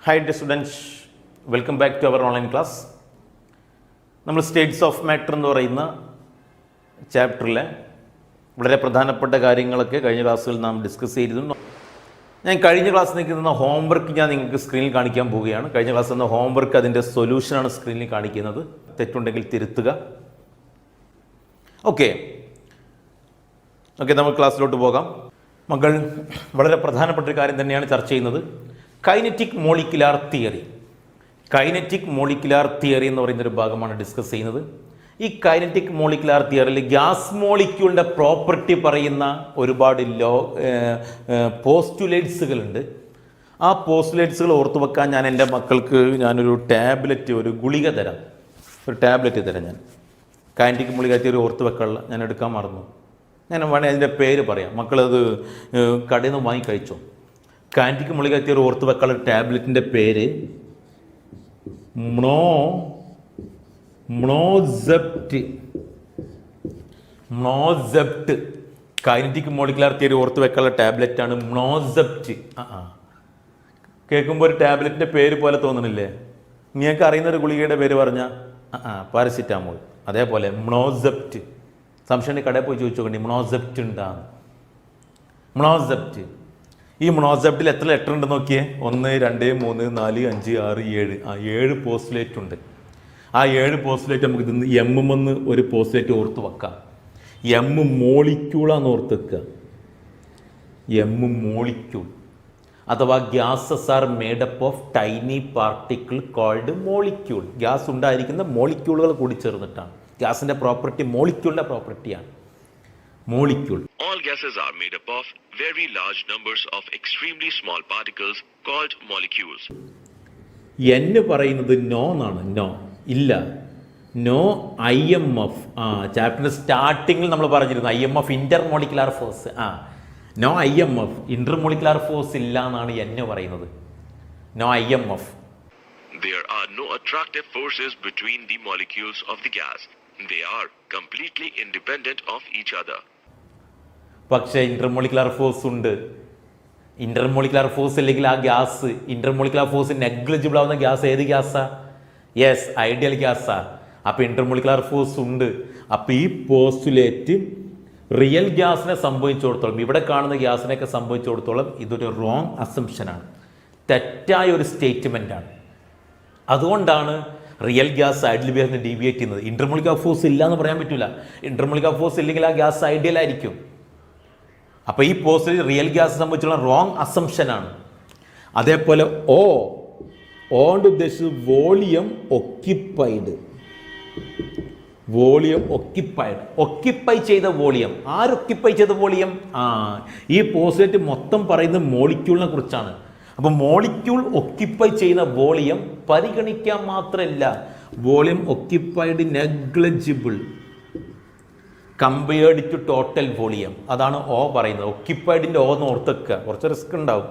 Hi dear students, welcome back to our online class. നമ്മൾ States of matter എന്ന് പറയുന്ന ചാപ്റ്ററിലെ വളരെ പ്രധാനപ്പെട്ട കാര്യങ്ങളൊക്കെ കഴിഞ്ഞ ക്ലാസ്സുകളിൽ നാം ഡിസ്കസ് ചെയ്തിരുന്നു. ഞാൻ കഴിഞ്ഞ ക്ലാസ്സിൽ നിൽക്കുന്ന ഹോംവർക്ക് ഞാൻ നിങ്ങൾക്ക് സ്ക്രീനിൽ കാണിക്കാൻ പോവുകയാണ്. കഴിഞ്ഞ ക്ലാസ്സിൽ നിന്ന് ഹോംവർക്ക് അതിൻ്റെ സൊല്യൂഷനാണ് സ്ക്രീനിൽ കാണിക്കുന്നത്. തെറ്റുണ്ടെങ്കിൽ തിരുത്തുക. ഓക്കെ, നമ്മൾ ക്ലാസ്സിലോട്ട് പോകാം. മക്കൾ, വളരെ പ്രധാനപ്പെട്ട ഒരു കാര്യം തന്നെയാണ് ചർച്ച ചെയ്യുന്നത്. Kinetic molecular theory. Kinetic molecular theory എന്ന് പറയുന്നൊരു ഭാഗമാണ് ഡിസ്കസ് ചെയ്യുന്നത്. ഈ കൈനറ്റിക് മോളിക്കുലാർ തിയറിയിൽ ഗ്യാസ് മോളിക്യൂളിൻ്റെ പ്രോപ്പർട്ടി പറയുന്ന ഒരുപാട് പോസ്റ്റുലേറ്റ്സുകളുണ്ട്. ആ പോസ്റ്റുലേറ്റ്സുകൾ ഓർത്തു വെക്കാൻ ഞാൻ എൻ്റെ മക്കൾക്ക് ഞാനൊരു ടാബ്ലറ്റ്, ഒരു ഗുളിക തരാം. ഒരു ടാബ്ലറ്റ് തരാം. ഞാൻ കൈനറ്റിക് മോളിക്കുലാർ തിയറി ഓർത്ത് വെക്കാനുള്ള ഞാൻ എടുക്കാൻ മറന്നു. ഞാൻ വേണേൽ അതിൻ്റെ പേര് പറയാം. മക്കളത് കടയിൽ നിന്ന് വാങ്ങി കഴിച്ചോ. കൈനറ്റിക് മോളിക്കുലാർ തിയറി ഓർത്ത് വെക്കാനുള്ള ടാബ്ലറ്റിൻ്റെ പേര് മ്നോസെപ്റ്റ്. കൈനറ്റിക് മോളിക്കുലാർ തിയറി ഓർത്ത് വെക്കാനുള്ള ടാബ്ലറ്റാണ് മ്നോസെപ്റ്റ്. കേൾക്കുമ്പോൾ ഒരു ടാബ്ലറ്റിൻ്റെ പേര് പോലെ തോന്നണില്ലേ? നിങ്ങൾക്ക് അറിയുന്നൊരു ഗുളികയുടെ പേര് പറഞ്ഞാൽ പാരസിറ്റാമോൾ. അതേപോലെ മ്നോസെപ്റ്റ്. സംശയം കടയിൽ പോയി ചോദിച്ചു നോക്കണ്ടി മ്നോസെപ്റ്റ് ഉണ്ടാകും. മ്നോസെപ്റ്റ്. ഈ മ്നോസെപ്റ്റിൽ എത്ര ലെറ്റർ ഉണ്ടെന്ന് നോക്കിയേ. 1, 2, 3, 4, 5, 6, 7. 7 പോസ്റ്റുലേറ്റ് ഉണ്ട്. ആ 7 പോസ്റ്റുലേറ്റ് നമുക്ക് ഇതിന്ന് എമ്മെന്ന് ഒരു പോസ്റ്റുലേറ്റ് ഓർത്ത് വെക്കാം. എം മോളിക്യൂളാന്ന് ഓർത്ത് വെക്കുക. എം മോളിക്യൂൾ അഥവാ gases are made up of tiny particle called molecule. Gas ഉണ്ടായിരിക്കുന്ന മോളിക്യൂളുകൾ കൂടി ചേർന്നിട്ടാണ്. ഗ്യാസിൻ്റെ പ്രോപ്പർട്ടി മോളിക്യൂളിൻ്റെ പ്രോപ്പർട്ടിയാണ്. Molecule. All gases are made up of very large numbers of extremely small particles called molecules. N പറയുന്നത് നോ എന്നാണ്. നോ ഇല്ല. No IMF. ചാപ്റ്ററിൻ്റെ സ്റ്റാർട്ടിങ്ങിൽ നമ്മൾ പറഞ്ഞിരുന്നു IMF, intermolecular force. No IMF, intermolecular force ഇല്ല എന്നാണ് N പറയുന്നത്. No IMF. There are no attractive forces between the molecules of the gas. They are completely independent of each other. പക്ഷേ intermolecular force ഉണ്ട്. Intermolecular force ഇല്ലെങ്കിൽ ആ gas, intermolecular force negligible ആവുന്ന gas ഏത് ഗ്യാസാ? Yes, ideal ഗ്യാസാ. അപ്പോൾ intermolecular force ഉണ്ട്. അപ്പോൾ ഈ പോസ്റ്റുലേറ്റ് റിയൽ ഗ്യാസിനെ സംഭവിച്ചിടത്തോളം, ഇവിടെ കാണുന്ന ഗ്യാസിനെയൊക്കെ സംഭവിച്ചിടത്തോളം ഇതൊരു റോങ് അസംഷനാണ്, തെറ്റായ ഒരു സ്റ്റേറ്റ്മെൻറ്റാണ്. അതുകൊണ്ടാണ് റിയൽ ഗ്യാസ് ഐഡിയൽ ഗ്യാസിനെ ഡീവിയേറ്റ് ചെയ്യുന്നത്. ഇന്റർമോളിക്കുലാർ ഫോഴ്സ് ഇല്ല എന്ന് പറയാൻ പറ്റില്ല. ഇന്റർമോളിക്കുലാർ ഫോഴ്സ് ഇല്ലെങ്കിൽ ആ ഗ്യാസ് ഐഡിയൽ ആയിരിക്കും. അപ്പോൾ ഈ പോസ്റ്റിൽ റിയൽ ഗ്യാസ് സംബന്ധിച്ചുള്ള റോങ് അസംഷനാണ്. അതേപോലെ ഓണ്ട് ഉദ്ദേശിച്ചത് volume occupied. Volume occupied, occupy ചെയ്ത വോളിയം. ആരൊക്യുപ്പൈ ചെയ്ത വോളിയം? ഈ പോസ്റ്റിലേറ്റ് മൊത്തം പറയുന്നത് മോളിക്യൂളിനെ കുറിച്ചാണ്. അപ്പോൾ മോളിക്യൂൾ ഒക്യുപ്പൈ ചെയ്യുന്ന വോളിയം പരിഗണിക്കാൻ മാത്രമല്ല, volume occupied negligible compared to total volume. അതാണ് പറയുന്നത്. ഒക്യുപ്പൈഡിന്റെ എന്ന് ഓർത്തെക്കുക, കുറച്ച് റിസ്ക് ഉണ്ടാവും.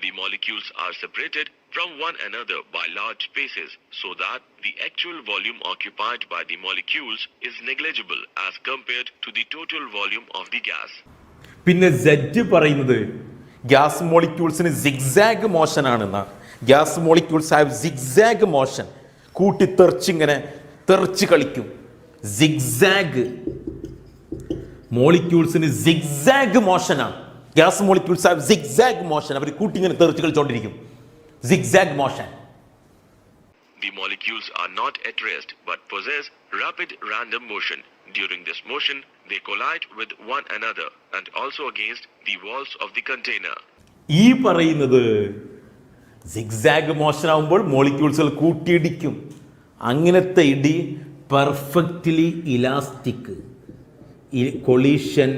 The molecules are separated from one another by large spaces so that the actual volume occupied by the molecules is negligible as compared to the total volume of the gas. പിന്നെ Z പറയുന്നത് gas മോളിക്യൂൾസിന് zigzag motion ആണെന്നാ. Gas molecules have zigzag motion. കൂട്ടി തെറിച്ചിങ്ങനെ തെറിച്ച് കളിക്കും. Zigzag മോളിക്യൂൾസിന് zigzag മോഷനാണ്. Gas molecules have zigzag motion. അവർ കൂട്ടി ഇങ്ങനെ തെറിച്ച് കളിച്ചോണ്ടിരിക്കും. Zigzag motion. The molecules are not at rest but possess rapid random motion. During this motion, they collide with one another and also against the walls of the container. ഈ പറയുന്നത് zigzag motion ആകുമ്പോൾ മോളിക്യൂൾസുകൾ കൂട്ടിയിടിക്കും. അങ്ങനത്തെ ഇടി perfectly elastic. Collision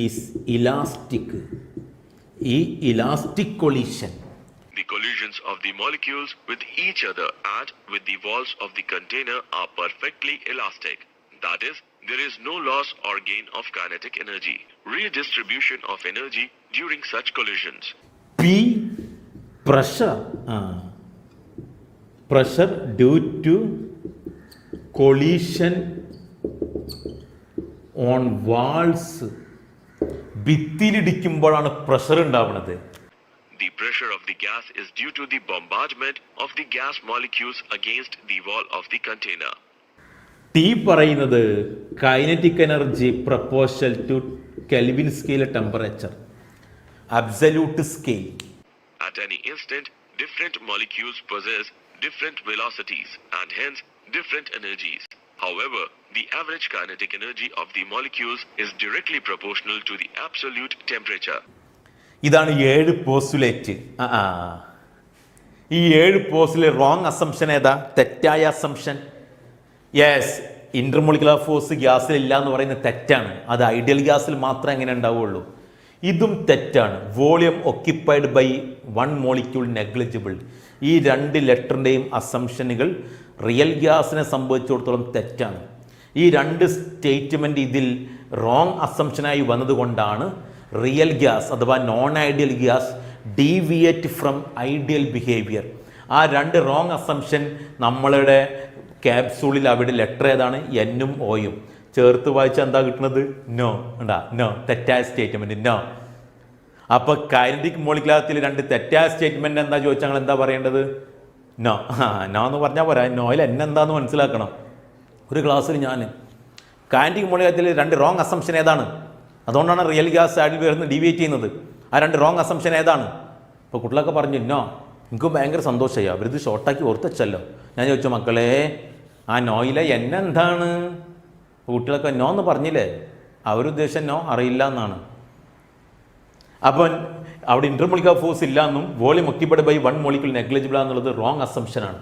is elastic. ഈ elastic collision. The collisions of the molecules with each other and with the walls of the container are perfectly elastic. That is, there is no loss or gain of kinetic energy. Redistribution of energy during such collisions. P, pressure. Pressure due to collision on walls. ഭിത്തിയിലിടിക്കുമ്പോഴാണ് pressure ഉണ്ടാവുന്നത്. The pressure pressure of the gas is due to the bombardment of the gas molecules against the wall of the container. T പറയുന്നത് kinetic energy proportional to Kelvin scale temperature, absolute scale. At any instant, different molecules possess different velocities and hence different energies. However, the average kinetic energy of the molecules is directly proportional to the absolute temperature. ഇതാണ് 7 postulate. ഈ 7 പോസ്റ്റിലെ wrong assumption ഏതാ? തെറ്റായ assumption. Yes, intermolecular force ഗ്യാസിൽ ഇല്ല എന്ന് പറയുന്നത് തെറ്റാണ്. അത് ഐഡിയൽ ഗ്യാസിൽ മാത്രമേ എങ്ങനെ ഉണ്ടാവുള്ളൂ. ഇതും തെറ്റാണ്. Volume occupied by 1 molecule negligible. ഈ 2 ലെറ്ററിൻ്റെയും അസംഷനുകൾ റിയൽ ഗ്യാസിനെ സംബന്ധിച്ചിടത്തോളം തെറ്റാണ്. ഈ 2 സ്റ്റേറ്റ്മെൻറ്റ് ഇതിൽ റോങ് അസംഷനായി വന്നതുകൊണ്ടാണ് റിയൽ ഗ്യാസ് അഥവാ non ideal gas deviate from ideal behaviour. ആ 2 റോങ് അസംഷൻ നമ്മളുടെ ക്യാപ്സൂളിൽ അവിടെ ലെറ്റർ ഏതാണ്? എന്നും ഓയും ചേർത്ത് വായിച്ചാൽ എന്താ കിട്ടുന്നത്? നോ. ഉണ്ടാ നോ, തെറ്റായ സ്റ്റേറ്റ്മെൻറ്റ് നോ. അപ്പോൾ കൈനറ്റിക് മോളിക്കുലാരത്തിൽ 2 തെറ്റായ സ്റ്റേറ്റ്മെൻറ്റ് എന്താ ചോദിച്ചാൽ ഞങ്ങൾ എന്താ പറയേണ്ടത്? നോ. നോ എന്ന് പറഞ്ഞാൽ പോരാ, നോയിൽ എന്നെ എന്താന്ന് മനസ്സിലാക്കണം. ഒരു ക്ലാസ്സിൽ ഞാൻ കൈനറ്റിക് മോളിക്കുലാരത്തിൽ 2 റോങ് അസംഷൻ ഏതാണ്? അതുകൊണ്ടാണ് റിയൽ ഗ്യാസ് സൈഡിൽ വരുന്ന ഡീവിയേറ്റ് ചെയ്യുന്നത്. ആ 2 റോങ് അസംഷൻ ഏതാണ്? അപ്പോൾ കുട്ടികളൊക്കെ പറഞ്ഞു നോ. എനിക്ക് ഭയങ്കര സന്തോഷമായി, അവരിത് ഷോർട്ടാക്കി ഓർത്തച്ചല്ലോ. ഞാൻ ചോദിച്ചു മക്കളെ, ആ നോയിലെ എന്നെ എന്താണ്? കുട്ടികളൊക്കെ നോ എന്ന് പറഞ്ഞില്ലേ, അവരുദ്ദേശം നോ അറിയില്ല എന്നാണ്. അപ്പം അവിടെ ഇന്റർമോളിക്കുലർ ഫോഴ്സ് ഇല്ല എന്നും volume occupied by 1 molecule negligible എന്നുള്ളത് റോങ് അസംഷനാണ്.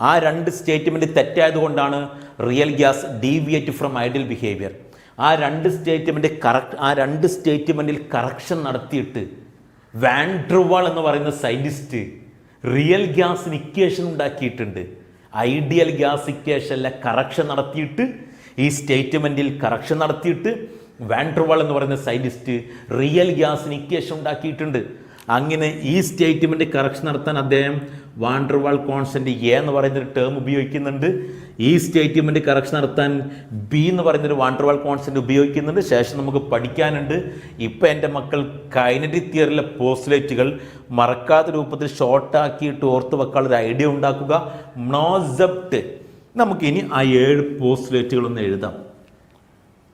ആ 2 സ്റ്റേറ്റ്മെൻറ്റ് തെറ്റായതുകൊണ്ടാണ് real gas deviate from ideal behaviour. ആ 2 സ്റ്റേറ്റ്മെൻറ്റിൽ കറക്ഷൻ നടത്തിയിട്ട് വാൻ ഡെർ വാൾ എന്ന് പറയുന്ന സയൻറ്റിസ്റ്റ് റിയൽ ഗ്യാസിന് ഇക്വേഷൻ ഉണ്ടാക്കിയിട്ടുണ്ട്. ഐഡിയൽ ഗ്യാസ് ഇക്വേഷനിലെ കറക്ഷൻ നടത്തിയിട്ട്, ഈ സ്റ്റേറ്റ്മെൻറ്റിൽ കറക്ഷൻ നടത്തിയിട്ട് വാൻ ഡെർ വാൾ എന്ന് പറയുന്ന സയൻറ്റിസ്റ്റ് റിയൽ ഗ്യാസിന് ഇക്വേഷൻ ഉണ്ടാക്കിയിട്ടുണ്ട്. അങ്ങനെ ഈ സ്റ്റേറ്റ്മെൻറ്റ് കറക്ഷൻ നടത്താൻ അദ്ദേഹം van der wall constant A എന്ന് പറയുന്നൊരു ടേം ഉപയോഗിക്കുന്നുണ്ട്. ഈ സ്റ്റേറ്റ്മെൻറ്റ് കറക്ഷൻ നടത്താൻ ബി എന്ന് പറയുന്നൊരു വാൻ ഡെർ വാൾ കോൺസ്റ്റൻറ്റ് ഉപയോഗിക്കുന്നുണ്ട്. ശേഷം നമുക്ക് പഠിക്കാനുണ്ട്. ഇപ്പം എൻ്റെ മക്കൾ കൈനറ്റിക് തിയറിയിലെ പോസ്റ്റുലേറ്റുകൾ മറക്കാത്ത രൂപത്തിൽ ഷോർട്ടാക്കിയിട്ട് ഓർത്ത് വെക്കാനുള്ള ഒരു ഐഡിയ ഉണ്ടാക്കുക. മോസെപ്റ്റ്. നമുക്കിനി ആ 7 പോസ്റ്റുലേറ്റുകളൊന്ന് എഴുതാം.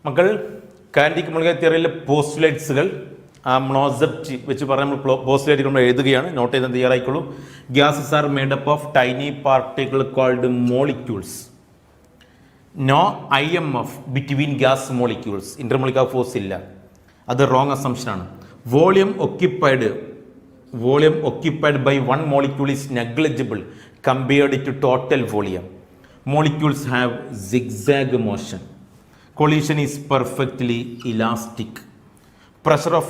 മക്കൾ, കൈനറ്റിക് മോളിക്കുലർ തിയറിയിലെ പോസ്റ്റുലേറ്റ്സുകൾ ആ മോസെപ്റ്റ് വെച്ച് പറഞ്ഞ് നമ്മൾ പോസ്റ്റുലേറ്റുകൾ നമ്മൾ എഴുതുകയാണ്. നോട്ട് ചെയ്ത് തയ്യാറായിക്കോളൂ. Gases are made up of tiny particle called molecules. No IMF between gas molecules. Intermolecular force ഇല്ല, അത് റോങ് അസംഷനാണ്. Volume occupied by 1 molecule is negligible compared to total volume. Molecules have zigzag motion. Collision is perfectly elastic. Pressure of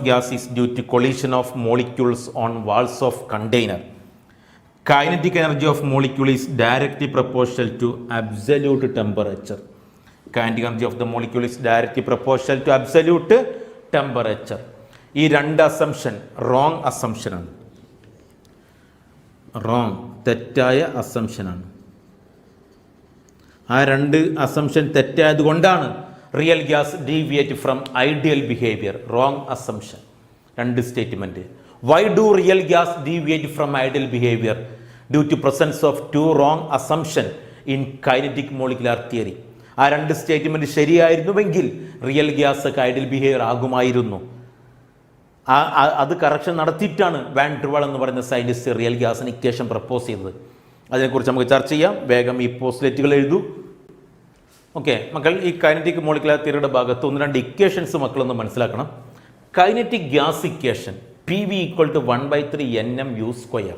gas is due to collision of molecules on walls of container. Kinetic energy of molecule is directly proportional to absolute temperature. Kinetic energy of the molecule is directly proportional to absolute temperature. ഈ 2 assumption wrong അസംഷനാണ്. Wrong, തെറ്റായ അസംഷനാണ്. ആ 2 assumption തെറ്റായത് കൊണ്ടാണ് real gas deviate from ideal behaviour. Wrong assumption. 2 statement. Why do real gas deviate from ideal behaviour? Due to presence of 2 wrong assumption in kinetic molecular theory. ആ 2 statement ശരിയായിരുന്നുവെങ്കിൽ real gas ഒക്കെ ideal behaviour ആകുമായിരുന്നു. അത് correction നടത്തിയിട്ടാണ് van der Waal എന്ന് പറയുന്ന scientist real ഗ്യാസിന് equation propose ചെയ്തത്. അതിനെക്കുറിച്ച് നമുക്ക് ചർച്ച ചെയ്യാം. വേഗം ഈ പോസ്റ്റുലേറ്റുകൾ എഴുതൂ. ഓക്കെ മക്കൾ, ഈ കൈനറ്റിക് മോളിക്കുലർ തിയറിയുടെ ഭാഗത്ത് 1-2 ഇക്വേഷൻസ് മക്കളൊന്ന് മനസ്സിലാക്കണം. Kinetic gas equation PV = 1/3 nmu²,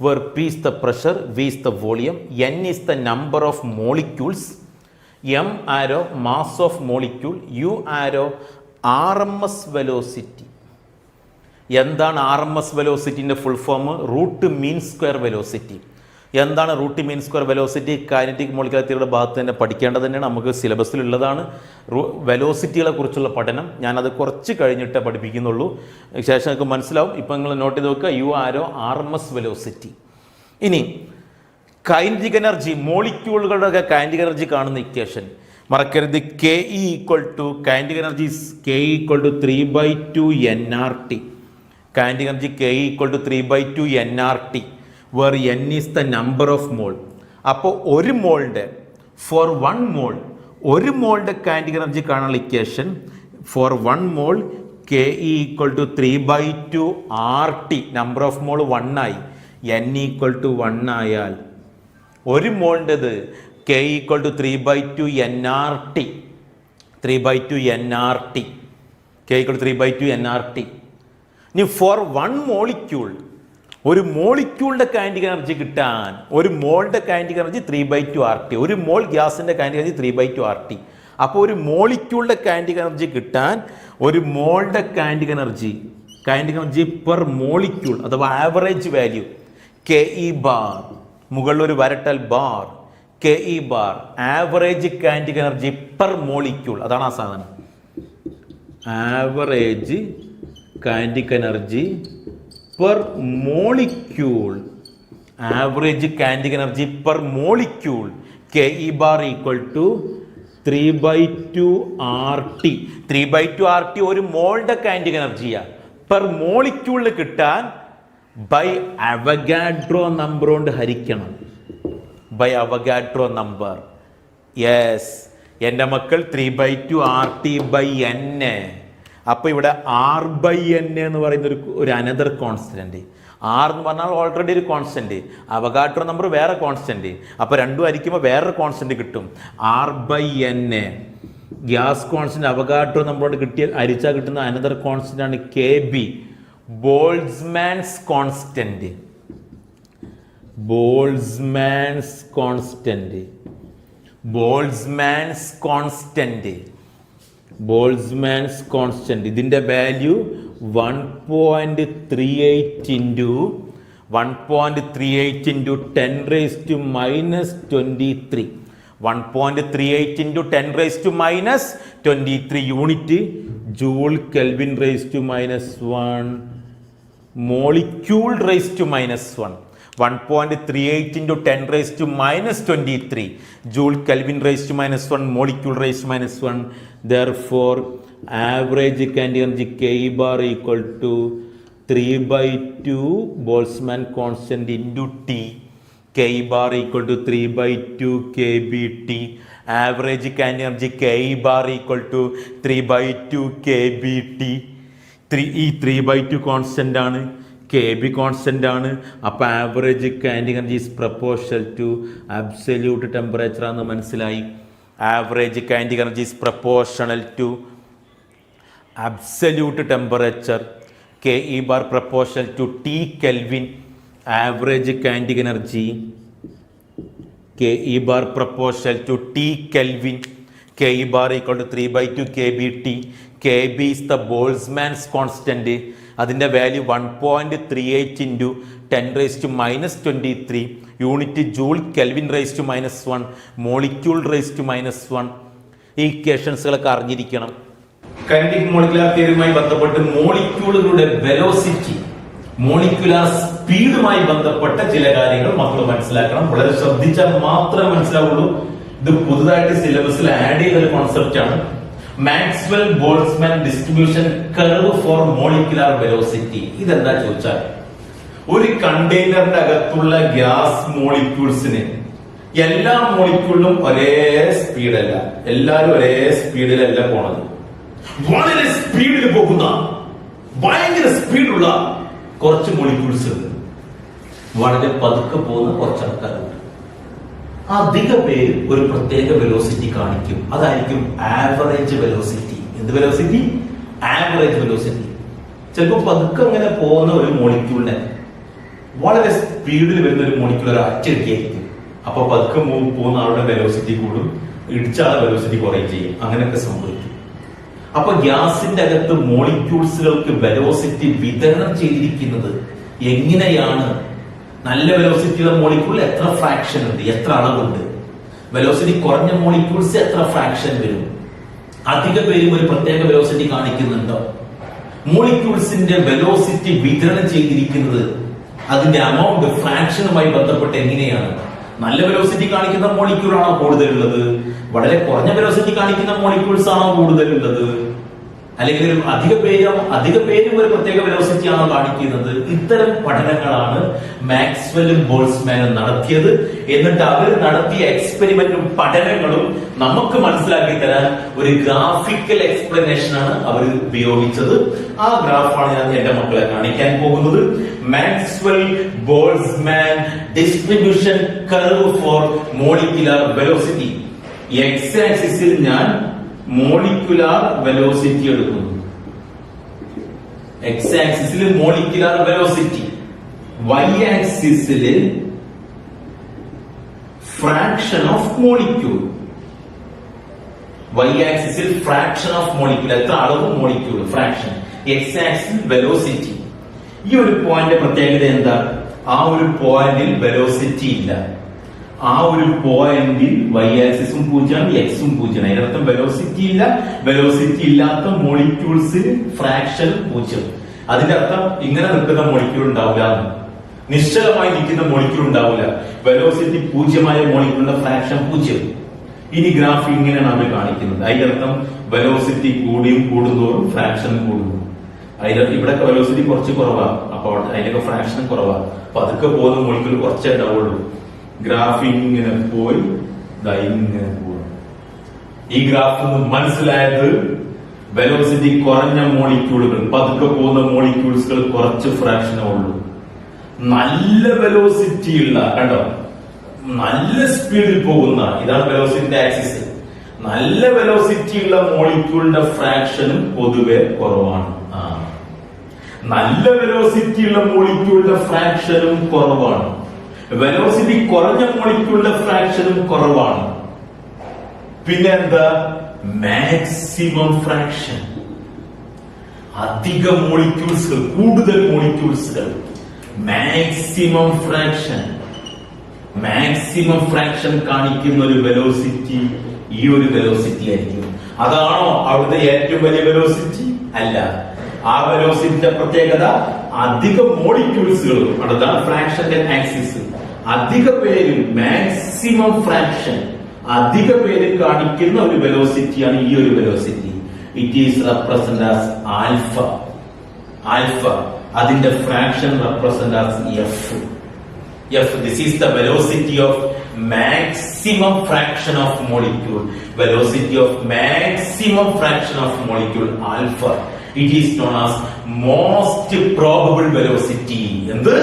where P is the pressure, V is the volume, N is the number of molecules, M arrow mass of molecule, U arrow RMS velocity. എന്താണ് RMS വെലോസിറ്റിൻ്റെ full form? Root mean square velocity. എന്താണ് root mean square velocity? Kinetic molecular തിയറിയുടെ ഭാഗത്ത് തന്നെ പഠിക്കേണ്ടത് തന്നെയാണ്. നമുക്ക് സിലബസിലുള്ളതാണ് വെലോസിറ്റികളെ കുറിച്ചുള്ള പഠനം. ഞാനത് കുറച്ച് കഴിഞ്ഞിട്ടേ പഠിപ്പിക്കുന്നുള്ളൂ. ശേഷം നിങ്ങൾക്ക് മനസ്സിലാവും. ഇപ്പം നിങ്ങൾ നോട്ട് ചെയ്ത് നോക്കുക, U arrow RMS വെലോസിറ്റി. ഇനി കൈനറ്റിക് എനർജി, മോളിക്യൂളുകളുടെ കൈനറ്റിക് എനർജി കാണുന്ന ഇക്വേഷൻ മറക്കരുത്. Kinetic energy K = 3/2 nRT. kinetic energy K equal to 3/2 nRT, where n is the number of mole. അപ്പോൾ ഒരു മോളിൻ്റെ ഫോർ 1 മോൾ, ഒരു മോളിൻ്റെ kinetic energy കാണാനുള്ള equation for 1 mole Ke equal to 3/2 RT, number of mole 1 ആയി, n equal to 1 ആയാൽ ഒരു മോളിൻ്റെത് K equal to 3/2 nRT, 3/2 nRT, K equal to 3/2 nRT. ഇനി ഫോർ 1 മോളിക്യൂൾ, ഒരു മോളിക്യൂളിൻ്റെ കൈനറ്റിക് എനർജി കിട്ടാൻ ഒരു മോളിൻ്റെ കൈനറ്റിക് എനർജി 3/2 RT, ഒരു മോൾ ഗ്യാസിൻ്റെ കൈനറ്റിക് എനർജി 3/2 RT. അപ്പോൾ ഒരു മോളിക്യൂളിൻ്റെ കൈനറ്റിക് എനർജി കിട്ടാൻ ഒരു മോളിൻ്റെ കൈനറ്റിക് എനർജി പെർ മോളിക്യൂൾ അഥവാ ആവറേജ് വാല്യൂ KE ബാർ, മുകളിൽ ഒരു വരട്ടൽ bar, KE bar average kinetic energy per molecule, അതാണ് ആ സാധനം. Average kinetic energy per molecule, average kinetic energy per molecule KE bar equal to 3/2 RT. 3/2 RT ഒരു മോളിൻ്റെ kinetic എനർജിയാണ്. പെർ മോളിക്യൂളിൽ കിട്ടാൻ ബൈ അവഗാഡ്രോ നമ്പർ കൊണ്ട് ഹരിക്കണം. By Avogadro number. യെസ്, എൻ്റെ മക്കൾ 3/2 RT/N. അപ്പോൾ ഇവിടെ R/N എന്ന് പറയുന്ന ഒരു അനദർ കോൺസ്റ്റന്റ്. ആർ എന്ന് പറഞ്ഞാൽ ഓൾറെഡി ഒരു കോൺസ്റ്റന്റ്, അവഗാഡ്രോ നമ്പർ വേറെ കോൺസ്റ്റന്റ്. അപ്പോൾ രണ്ടും ഹരിക്കുമ്പോൾ വേറൊരു കോൺസ്റ്റന്റ് കിട്ടും. R/N ഗ്യാസ് കോൺസ്റ്റന്റ് അവഗാഡ്രോ നമ്പറോട് ഹരിച്ചാൽ കിട്ടുന്ന അനദർ കോൺസ്റ്റന്റ് ആണ് KB, Boltzmann's constant. Boltzmann's constant, Boltzmann's constant, Boltzmann's constant. ഇതിൻ്റെ value 1.38 into 1.38 into 10 raised to minus 23. 1.38 into 10 raised to minus 23 unit joule Kelvin raised to minus 1 molecule raised to minus 1. 1.38 into 10 raised to minus 23 joule Kelvin raised to minus 1 molecule raised to minus 1. Therefore average kinetic energy KE bar equal to 3/2 Boltzmann constant into T. KE bar equal to 3/2 KBT. Average kinetic energy KE bar equal to 3/2 KBT. 3/2 constant ആണ്, KB constant ആണ്. അപ്പോൾ average kinetic energy is proportional to absolute temperature ആണെന്ന് മനസ്സിലായി. Average kinetic energy is proportional to absolute temperature. KE bar proportional to T Kelvin. Average kinetic energy KE bar proportional to T Kelvin. KE bar equal to 3/2 KBT. KB is the Boltzmann's constant. അതിൻ്റെ value 1.38 into 10 raised to minus 23 unit joule kelvin raise to minus 1 molecule raise to minus 1. ഈ ഇക്വേഷൻസുകളൊക്കെ അറിഞ്ഞിരിക്കണം. Kinetic molecular തിയറിയുമായി ബന്ധപ്പെട്ട് മോളിക്യൂളുകളുടെ velocity, molecular സ്പീഡുമായി ബന്ധപ്പെട്ട ചില കാര്യങ്ങൾ മക്കൾ മനസ്സിലാക്കണം. വളരെ ശ്രദ്ധിച്ചാൽ മാത്രമേ മനസ്സിലാവുള്ളൂ. ഇത് പുതുതായിട്ട് സിലബസിൽ ആഡ് ചെയ്ത ഒരു കോൺസെപ്റ്റ് ആണ്. Maxwell Boltzmann distribution curve four molecular velocity. ഇതെന്താ ചോദിച്ചാൽ, ഒരു കണ്ടെയ്നറിന്റെ അകത്തുള്ള ഗ്യാസ് മോളിക്യൂൾസിന് എല്ലാ മോളിക്യൂളിലും ഒരേ സ്പീഡല്ല, എല്ലാവരും ഒരേ സ്പീഡിലല്ല പോണത്. വളരെ സ്പീഡിൽ പോകുന്ന, ഭയങ്കര സ്പീഡുള്ള കുറച്ച് മോളിക്യൂൾസ് ഉണ്ട്, വളരെ പതുക്കെ പോകുന്ന കുറച്ച് ആൾക്കാരുണ്ട്. അധിക പേര് ഒരു പ്രത്യേക വെലോസിറ്റി കാണിക്കും. അതായിരിക്കും ആവറേജ് വെലോസിറ്റി. എന്ത് വെലോസിറ്റി? Average velocity. ചിലപ്പോൾ പതുക്കെ അങ്ങനെ പോകുന്ന ഒരു മോളിക്യൂളിനെ വളരെ സ്പീഡിൽ വരുന്ന ഒരു മോളിക്യൂൾ ഒരു അറ്റടിയായിരിക്കും. അപ്പൊ പതുക്കെ പോകുന്ന ആളുടെ വെലോസിറ്റി കൂടും, ഇടിച്ച ആളുടെ വെലോസിറ്റി കുറയും ചെയ്യും. അങ്ങനെയൊക്കെ സംഭവിക്കും. അപ്പൊ ഗ്യാസിന്റെ അകത്ത് മോളിക്യൂൾസുകൾക്ക് വെലോസിറ്റി വിതരണം ചെയ്തിരിക്കുന്നത് എങ്ങനെയാണ്? നല്ല വെലോസിറ്റിയുള്ള മോളിക്യൂൾ എത്ര ഫ്രാക്ഷൻ ഉണ്ട്, എത്ര അളവുണ്ട്? വെലോസിറ്റി കുറഞ്ഞ മോളിക്യൂൾസ് എത്ര ഫ്രാക്ഷൻ വരും? അധിക പേരും ഒരു പ്രത്യേക വെലോസിറ്റി കാണിക്കുന്നുണ്ടോ? മോളിക്യൂൾസിന്റെ വെലോസിറ്റി വിതരണം ചെയ്തിരിക്കുന്നത് അതിന്റെ അമൗണ്ട് ഫ്രാക്ഷനുമായി ബന്ധപ്പെട്ട് എങ്ങനെയാണ്? നല്ല വെലോസിറ്റി കാണിക്കുന്ന മോളിക്യൂൾ ആണോ കൂടുതലുള്ളത്? വളരെ കുറഞ്ഞ വെലോസിറ്റി കാണിക്കുന്ന മോളിക്യൂൾസ് ആണോ കൂടുതലുള്ളത്? അല്ലെങ്കിൽ അധിക പേരും ഒരു പ്രത്യേക വെലോസിറ്റി ആണോ കാണിക്കുന്നത്? ഇത്തരം പഠനങ്ങളാണ് മാക്സ്വെല്ലും ബോൾട്സ്മാനും നടത്തിയത്. എന്നിട്ട് അവർ നടത്തിയ എക്സ്പെരിമെന്റും പഠനങ്ങളും നമുക്ക് മനസ്സിലാക്കി തരാൻ ഒരു ഗ്രാഫിക്കൽ എക്സ്പ്ലനേഷൻ ആണ് അവർ ഉപയോഗിച്ചത്. ആ ഗ്രാഫാണ് ഞാൻ എന്റെ മക്കളെ കാണിക്കാൻ പോകുന്നത്. Maxwell Boltzmann distribution curve for molecular velocity. X ആക്സിസിൽ ഞാൻ മോളിക്യുലർ വെലോസിറ്റി എടുക്കുന്നു. എക്സ് ആക്സിസിൽ മോളിക്യുലർ വെലോസിറ്റി, വൈ ആക്സിസിൽ ഫ്രാക്ഷൻ ഓഫ് മോളിക്യൂൾ. വൈ ആക്സിസിൽ ഫ്രാക്ഷൻ ഓഫ് മോളിക്യൂൾ, എത്ര അളവ് മോളിക്യൂൾ, ഫ്രാക്ഷൻ. എക്സ് ആക്സിൽ വെലോസിറ്റി. ഈ ഒരു പോയിന്റ് പ്രത്യേകത എന്താ? ആ ഒരു പോയിന്റിൽ വെലോസിറ്റി ഇല്ല. ആ ഒരു പോയിന്റിൽ വൈ ആക്സിസും പൂജ്യമാണ്, എക്സും പൂജ്യമാണ്. അതിനർത്ഥം വെലോസിറ്റി ഇല്ല. വെലോസിറ്റി ഇല്ലാത്ത മോളിക്യൂൾസിന് ഫ്രാക്ഷൻ പൂജ്യം. അതിന്റെ അർത്ഥം ഇങ്ങനെ നിൽക്കുന്ന മോളിക്യൂൾ ഉണ്ടാവില്ല, നിശ്ചലമായി നിൽക്കുന്ന മോളിക്യൂൾ ഉണ്ടാവില്ല. വെലോസിറ്റി പൂജ്യമായ മോളിക്യൂളിന്റെ ഫ്രാക്ഷൻ പൂജ്യം. ഇനി ഗ്രാഫ് ഇങ്ങനെയാണ് നമ്മൾ കാണിക്കുന്നത്. അതിന്റെ അർത്ഥം വെലോസിറ്റി കൂടുന്തോറും ഫ്രാക്ഷൻ കൂടുന്നു. ഇവിടെ വെലോസിറ്റി കുറച്ച് കുറവാണ്, അപ്പൊ അതിന്റെയൊക്കെ ഫ്രാക്ഷൻ കുറവാണ്. അപ്പൊ അതൊക്കെ പോകുന്ന മോളിക്യൂൾ കുറച്ചേ ഉണ്ടാവുള്ളൂ. ഗ്രാഫ് ഇങ്ങനെ പോയി ഇങ്ങനെ പോകും. ഈ ഗ്രാഫിൽ നിന്ന് മനസ്സിലായത് വെലോസിറ്റി കുറഞ്ഞ മോളിക്യൂളുകൾ, പതുക്കെ പോകുന്ന മോളിക്യൂൾസുകൾ കുറച്ച് ഫ്രാക്ഷനേ ഉള്ളൂ. നല്ല വെലോസിറ്റി ഉള്ള, കണ്ടോ, നല്ല സ്പീഡിൽ പോകുന്ന, ഇതാണ് വെലോസിറ്റി ആക്സിസ്. നല്ല വെലോസിറ്റി ഉള്ള മോളിക്യൂളിന്റെ ഫ്രാക്ഷനും പൊതുവെ കുറവാണ്. നല്ല വെലോസിറ്റി ഉള്ള മോളിക്യൂളിന്റെ ഫ്രാക്ഷനും കുറവാണ്. വെലോസിറ്റി കുറഞ്ഞ മോളിക്യൂളിന്റെ ഫ്രാക്ഷനും കുറവാണ്. പിന്നെ എന്താ? Maximum fraction. അധിക മോളിക്യൂൾസുകൾ, കൂടുതൽ മോളിക്യൂൾസുകൾ, മാക്സിമം ഫ്രാക്ഷൻ. മാക്സിമം ഫ്രാക്ഷൻ കാണിക്കുന്ന ഒരു വെലോസിറ്റി ഈ ഒരു വെലോസിറ്റി ആയിരിക്കും. അതാണോ അവിടുത്തെ ഏറ്റവും വലിയ വെലോസിറ്റി? അല്ല. ആ വെലോസിറ്റിയുടെ പ്രത്യേകത അധിക മോളിക്യൂൾസുകളും, അതാണ് ഫ്രാക്ഷന്റെ ആക്സിസ്. അധിക പേരും, മാക്സിമം ഫ്രാക്ഷൻ, അധിക പേര് കാണിക്കുന്ന ഒരു വെലോസിറ്റിയാണ് ഈ ഒരു velocity. It is represent as alpha. Alpha അതിന്റെ fraction represent as F. F, this is the velocity of maximum fraction of molecule. Velocity of maximum fraction of molecule alpha. It is known as most probable velocity. എന്ത്?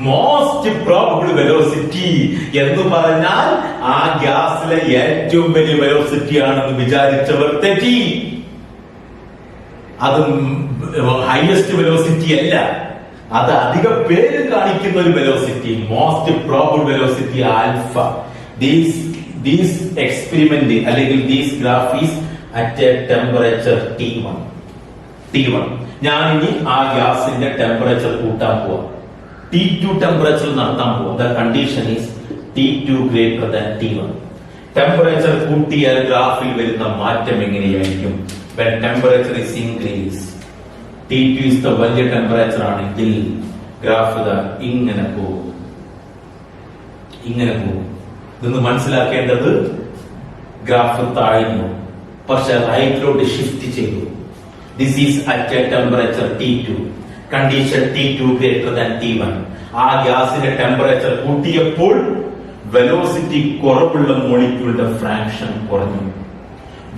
Most probable velocity എന്ന് പറഞ്ഞാൽ ആ ഗ്യാസിലെ ഏറ്റവും വലിയ velocity ആണെന്ന് വിചാരിച്ചവർ തെറ്റി. അത് highest velocity അല്ല, അത് അധിക പേര് കാണിക്കുന്ന ഒരു velocity. Most probable velocity alpha. These experiment അല്ലെങ്കിൽ these graph is at a temperature T1. ഞാൻ ഇനി ആ ഗ്യാസിന്റെ ടെമ്പറേച്ചർ കൂട്ടാൻ പോവാം. T2 ടെമ്പറേച്ചർ നടത്താൻ പോവാം. The condition is T2 greater than T1. Temperature കൂട്ടിയാൽ ഗ്രാഫിൽ വരുന്ന മാറ്റം എങ്ങനെയായിരിക്കും? when temperature is increased, T2 is the വലിയ ടെമ്പറേച്ചർ ആണെങ്കിൽ ഗ്രാഫ് ഇങ്ങനെ പോകും. ഇതൊന്ന് മനസ്സിലാക്കേണ്ടത്, ഗ്രാഫ് താഴ്ന്നു പക്ഷെ റൈറ്റിലോട്ട് ഷിഫ്റ്റ് ചെയ്തു. This is at a temperature T2. Condition T2 greater than T1. ആ ഗ്യാസിന്റെ ടെമ്പറേച്ചർ കൂട്ടിയപ്പോൾ വെലോസിറ്റി കുറവുള്ള മോളിക്യൂളിന്റെ ഫ്രാക്ഷൻ കുറഞ്ഞു.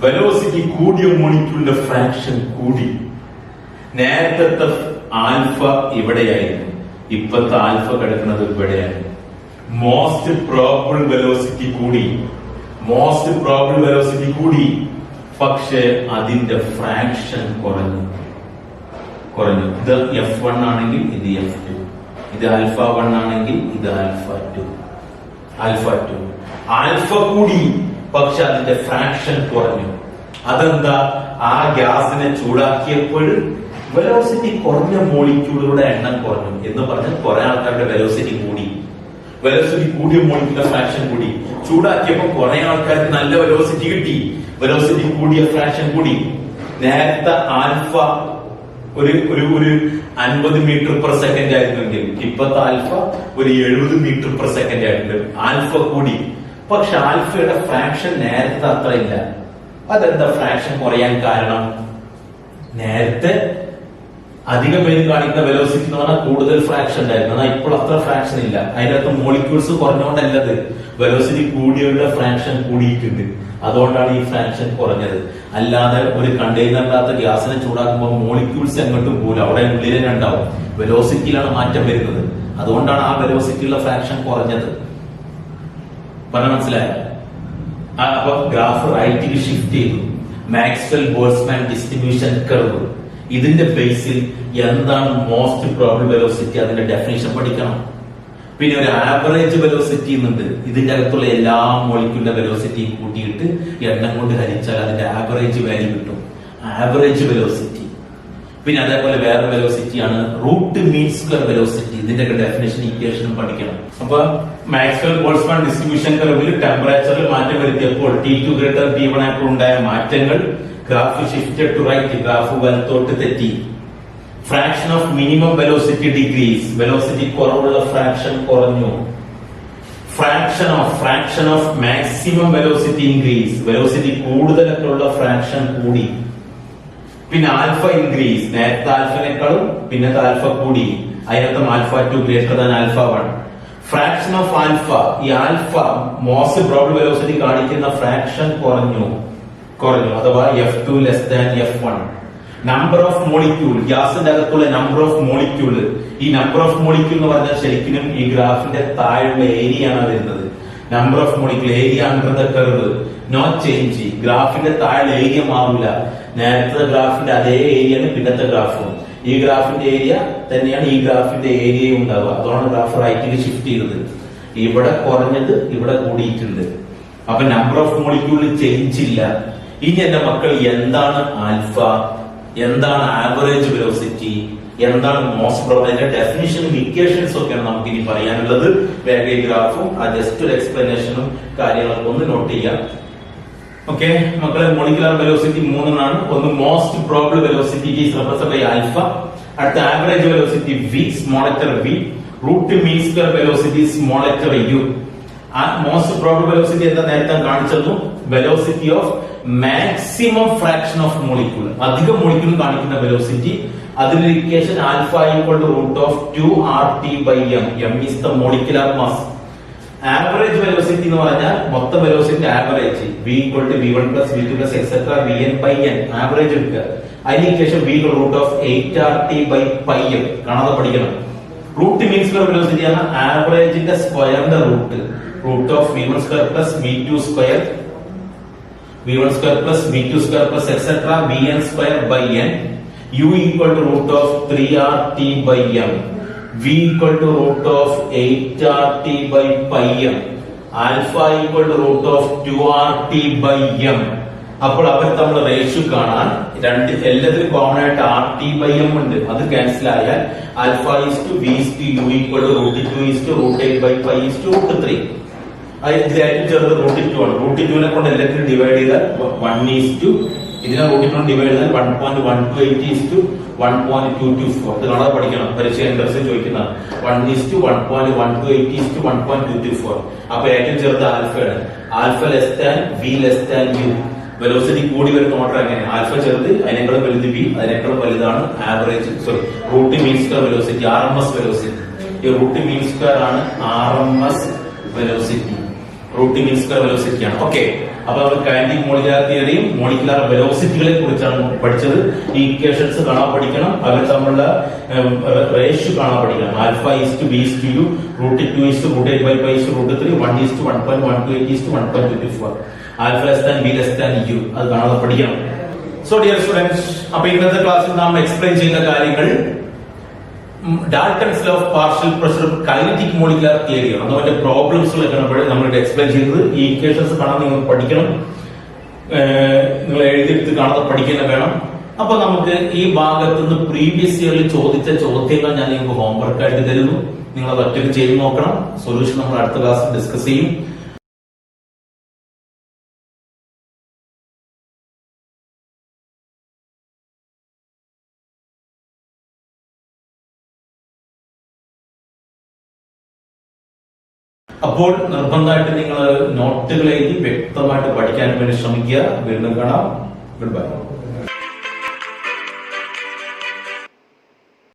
വെലോസിറ്റി കൂടിയ മോളിക്യൂളിന്റെ ഫ്രാക്ഷൻ കൂടി. നേരത്തെ ആൽഫ ഇവിടെയായിരുന്നു, ഇപ്പത്തെ ആൽഫ കിടക്കുന്നത് ഇവിടെയാണ്. മോസ്റ്റ് പ്രോബബിൾ വെലോസിറ്റി കൂടി, പക്ഷെ അതിന്റെ ഫ്രാക്ഷൻ കുറഞ്ഞു. ഇത് F1 ആണെങ്കിൽ ഇത് F2, ഇത് α1 ആണെങ്കിൽ ഇത് α2. ആൽഫ കൂടി പക്ഷെ അതിന്റെ ഫ്രാക്ഷൻ കുറഞ്ഞു. അതെന്താ? ആ ഗ്യാസിനെ ചൂടാക്കിയപ്പോൾ വെലോസിറ്റി കുറഞ്ഞ മോളിക്യൂളുകളുടെ എണ്ണം കുറഞ്ഞു എന്ന് പറഞ്ഞാൽ കുറെ ആൾക്കാരുടെ വെലോസിറ്റി കൂടി. വെലോസിറ്റി കൂടിയ മോളിക്യൂളിന്റെ ഫ്രാക്ഷൻ കൂടി. ചൂടാക്കിയപ്പോൾ കുറെ ആൾക്കാർക്ക് നല്ല വെലോസിറ്റി കിട്ടി, വെലോസിറ്റി കൂടിയ ഫ്രാക്ഷൻ കൂടി. നേരത്തെ ആൽഫ ഒരു 50 മീറ്റർ പെർ സെക്കൻഡ് ആയിരുന്നെങ്കിൽ ഇപ്പത്തെ ആൽഫ ഒരു 70 മീറ്റർ പെർ സെക്കൻഡ് ആയിട്ടുണ്ട്. ആൽഫ കൂടി, പക്ഷെ ആൽഫയുടെ ഫ്രാക്ഷൻ നേരത്തെ അത്ര ഇല്ല. അതെന്താ ഫ്രാക്ഷൻ കുറയാൻ കാരണം? നേരത്തെ അധിക പേര് കാണിക്കുന്ന വെലോസിറ്റി എന്ന് പറഞ്ഞാൽ കൂടുതൽ ഫ്രാക്ഷൻ ഉണ്ടായിരുന്നു. എന്നാൽ ഇപ്പോൾ അത്ര ഫ്രാക്ഷൻ ഇല്ല. അതിനകത്ത് മോളിക്യൂൾസ് കുറഞ്ഞുകൊണ്ടല്ലത്, വെലോസിറ്റി കൂടിയവരുടെ ഫ്രാക്ഷൻ കൂടിയിട്ടുണ്ട്. അതുകൊണ്ടാണ് ഈ ഫ്രാക്ഷൻ കുറഞ്ഞത്. അല്ലാതെ ഒരു കണ്ടെയ്നറിനകത്ത് ഗ്യാസിനെ ചൂടാക്കുമ്പോൾ മോളിക്യൂൾസ് എങ്ങോട്ടും പോലും അവിടെ ഉള്ളിൽ തന്നെ ഉണ്ടാവും. വെലോസിറ്റിയിലാണ് മാറ്റം വരുന്നത്. അതുകൊണ്ടാണ് ആ വെലോസിറ്റിയുള്ള ഫ്രാക്ഷൻ കുറഞ്ഞത്. പറഞ്ഞ മനസ്സിലായോ? അപ്പൊ ഗ്രാഫ് റൈറ്റിൽ ഷിഫ്റ്റ് ചെയ്തു. മാക്സ്വെൽ ബോൾട്സ്മാൻ ഡിസ്ട്രിബ്യൂഷൻ കർവ്, ഇതിന്റെ ബേസിൽ എന്താണ് മോസ്റ്റ് പ്രോബബിൾ വെലോസിറ്റി, അതിന്റെ ഡെഫിനേഷൻ പഠിക്കണം. പിന്നെ ഒരു ആവറേജ് വെലോസിറ്റി എന്നുണ്ട്. ഇതിന്റെ അകത്തുള്ള എല്ലാ മോളിക്യൂളിന്റെ വെലോസിറ്റിയും കൂട്ടിയിട്ട് എണ്ണം കൊണ്ട് ഹരിച്ചാൽ അതിന്റെ ആവറേജ് വാല്യൂ കിട്ടും. Average velocity. പിന്നെ അതേപോലെ വേറെ വെലോസിറ്റിയാണ് റൂട്ട് മീൻ സ്ക്വയർ വെലോസിറ്റി. ഇതിന്റെ ഡെഫിനേഷൻ ഇക്വേഷനും പഠിക്കണം. അപ്പൊ മാക്സ്വെൽ ബോൾട്സ്മാൻ ഡിസ്ട്രിബ്യൂഷൻ കർവിൽ ടെമ്പറേച്ചറിൽ മാറ്റം വരുത്തിയപ്പോൾ T2 ഗ്രേറ്റർ T1 ആയപ്പോൾ ഉണ്ടായ മാറ്റങ്ങൾ, graph shifted to right, graph വലത്തോട്ട് തെറ്റി. Fraction of minimum velocity decrease, velocity കുറവുള്ള ഫ്രാക്ഷൻ കുറഞ്ഞു. Fraction of maximum velocity increase, velocity കൂടുതലൊക്കെയുള്ള ഫ്രാക്ഷൻ കൂടി. പിന്നെ ആൽഫ ഇൻക്രീസ്, നേരത്തെ ആൽഫനേക്കാളും പിന്നത്തെ ആൽഫ കൂടി. അതിനർത്ഥം alpha 2 greater than alpha 1. Fraction of alpha, ഈ ആൽഫ മോസ്റ്റ് പ്രോബബിൾ വെലോസിറ്റി കാണിക്കുന്ന ഫ്രാക്ഷൻ കുറഞ്ഞു. അഥവാ F2 less than F1. Number of molecule, ഗ്യാസിന്റെ അകത്തുള്ള നമ്പർ ഓഫ് മോളിക്യൂൾ. ഈ നമ്പർ ഓഫ് മോളിക്യൂൾ എന്ന് പറഞ്ഞാൽ ശരിക്കും ഈ ഗ്രാഫിന്റെ താഴെയുള്ള ഏരിയ ആണ് വരുന്നത്. Number of molecule, area under the curve, no change. ഗ്രാഫിന്റെ താഴെ ഏരിയ മാറില്ല. നേരത്തെ ഗ്രാഫിന്റെ അതേ ഏരിയയാണ് പിന്നത്തെ ഗ്രാഫും. ഈ ഗ്രാഫിന്റെ ഏരിയ തന്നെയാണ് ഈ ഗ്രാഫിന്റെ ഏരിയയും ഉണ്ടാവുക. അതുകൊണ്ട് ഗ്രാഫ് റൈറ്റിൽ ഷിഫ്റ്റ് ചെയ്തത്. ഇവിടെ കുറഞ്ഞത് ഇവിടെ കൂടിയിട്ടുണ്ട്. അപ്പൊ നമ്പർ ഓഫ് മോളിക്യൂളിൽ ചേഞ്ച് ഇല്ല. ഇനി എന്റെ മക്കൾ, എന്താണ് ആൽഫ, എന്താണ് ആവറേജ് വെലോസിറ്റി, എന്താണ് മോസ്റ്റ് പ്രോബബിൾ, അതിന്റെ ഡെഫിനിഷനും ഇക്വേഷൻസ് ഒക്കെയാണ് നമുക്ക് ഇനി പറയാനുള്ളത്. വേഗം ഈ ഗ്രാഫും ആ ജസ്റ്റ് ഒരു എക്സ്പ്ലനേഷനും കാര്യങ്ങളൊക്കെ ഒന്ന് നോട്ട് ചെയ്യാം. ഓക്കെ മക്കളെ, മോളിക്കുലർ വെലോസിറ്റി മൂന്നെണ്ണാണ്. ഒന്ന് most probable velocity is represented by alpha. അടുത്ത average velocity V, small letter V. Root mean square velocity small letter U. Most probable velocity എന്താ നേരത്തെ കാണിച്ചതും, velocity of maximum fraction of molecule, അധികം molecule കാണിക്കുന്ന velocity. അതിന്റെ equation alpha equal to root of 2RT/m. m is the molecular mass. Average velocity എന്ന് പറഞ്ഞാൽ മൊത്തം velocity average. V equal to V1 plus V2 plus etcetera Vn/n. Average എടുക്കുക. അതിന്റെ equation V root of 8RT/m. കാണാതെ പഠിക്കണം. Root mean square velocity ആണ് ആവറേജിന്റെ സ്ക്വയറിന്റെ root. Root of V1 square plus V2 square plus V2 square plus etc. Vn square by n. U equal to root of 3RT/m. V equal to root of 8RT/m. Alpha equal to root of 2RT/m. അപ്പോൾ അവർ തമ്മിൽ ratio കാണാൻ എല്ലാത്തിനും common ആയിട്ട് RT/m ഉണ്ട്. അത് cancel ആയാൽ alpha is to V is to U equal to root 2 is to root 8/5 is to root 3. ഇതിലേറ്റവും ചെറുത് റൂട്ട് 2 ആണ്. റൂട്ട് 2 കൊണ്ട് എല്ലാത്തിനും ഡിവൈഡ് ചെയ്താൽ 1 ഈസ് ടു, ഇതിനെ റൂട്ട് 2 ഡിവൈഡ് ചെയ്താൽ 1.128 ഈസ് ടു 1.224. ഇത് കാണാതെ പഠിക്കണം, പരീക്ഷ ഇൻട്രസ്റ്റ് ചോദിക്കുന്നതാണ്. 1 ഈസ് ടു 1.128 ഈസ് ടു 1.224. അപ്പൊ ഏറ്റവും ചെറുത് ആൽഫയാണ്. Alpha less than V less than U. Velocity കൂടി വരുന്ന ഓർഡർ എങ്ങനെ? ആൽഫ ചെറുത്, അതിനേക്കാളും വലുത് V, അതിനേക്കാളും വലുതാണ് average root mean square velocity, RMS velocity. ഈ റൂട്ട് മീൻ സ്ക്വയർ ആണ് RMS velocity. Root mean square velocity ആണ്. ഓക്കെ, അപ്പൊ നമ്മൾ കൈനറ്റിക് മോളിക്കുലർ തിയറിയും മോളിക്കുലർ വെലോസിറ്റികളെ കുറിച്ചാണ് പഠിച്ചത്. ഈ ഇക്വേഷൻസ് കാണാൻ പഠിക്കണം. അവർ തമ്മിലുള്ള റേഷ്യോ കാണാൻ പഠിക്കണം. Alpha is to V is to U, root 2 is to root 8/5 is to root 3, 1 is to 1.128 is to 1.224. Alpha less than V less than U. അത് കാണാതെ പഠിക്കണം. സോ ഡിയർ സ്റ്റുഡൻസ്, അപ്പൊ ഇന്നത്തെ ക്ലാസ്സിൽ നാം എക്സ്പ്ലെയിൻ ചെയ്യുന്ന കാര്യങ്ങൾ Dalton's law of partial pressure, kinetic molecular തിയറിയാണ്. അതുപോലെ പ്രോബ്ലംസുകളൊക്കെ നമ്മൾ എക്സ്പ്ലെയിൻ ചെയ്തത്. ഈ ഇക്വേഷൻസ് കാണാൻ നിങ്ങൾ പഠിക്കണം. നിങ്ങൾ എഴുതിയെടുത്ത് കാണാതെ പഠിക്കുന്ന വേണം. അപ്പൊ നമുക്ക് ഈ ഭാഗത്ത് നിന്ന് പ്രീവിയസ് ഇയറിൽ ചോദിച്ച ചോദ്യങ്ങൾ ഞാൻ നിങ്ങൾക്ക് ഹോംവർക്ക് ആയിട്ട് തരുന്നു. നിങ്ങൾ അത് ഒറ്റയ്ക്ക് ചെയ്ത് നോക്കണം. സൊല്യൂഷൻ നമ്മൾ അടുത്ത ക്ലാസ്സിൽ ഡിസ്കസ് ചെയ്യും. അപ്പോൾ നിർബന്ധമായിട്ട് നിങ്ങൾ നോട്ടുകൾ എഴുതി വ്യക്തമായിട്ട് പഠിക്കാൻ വേണ്ടി ശ്രമിക്കുക. വീണ്ടും കാണാം. Good bye.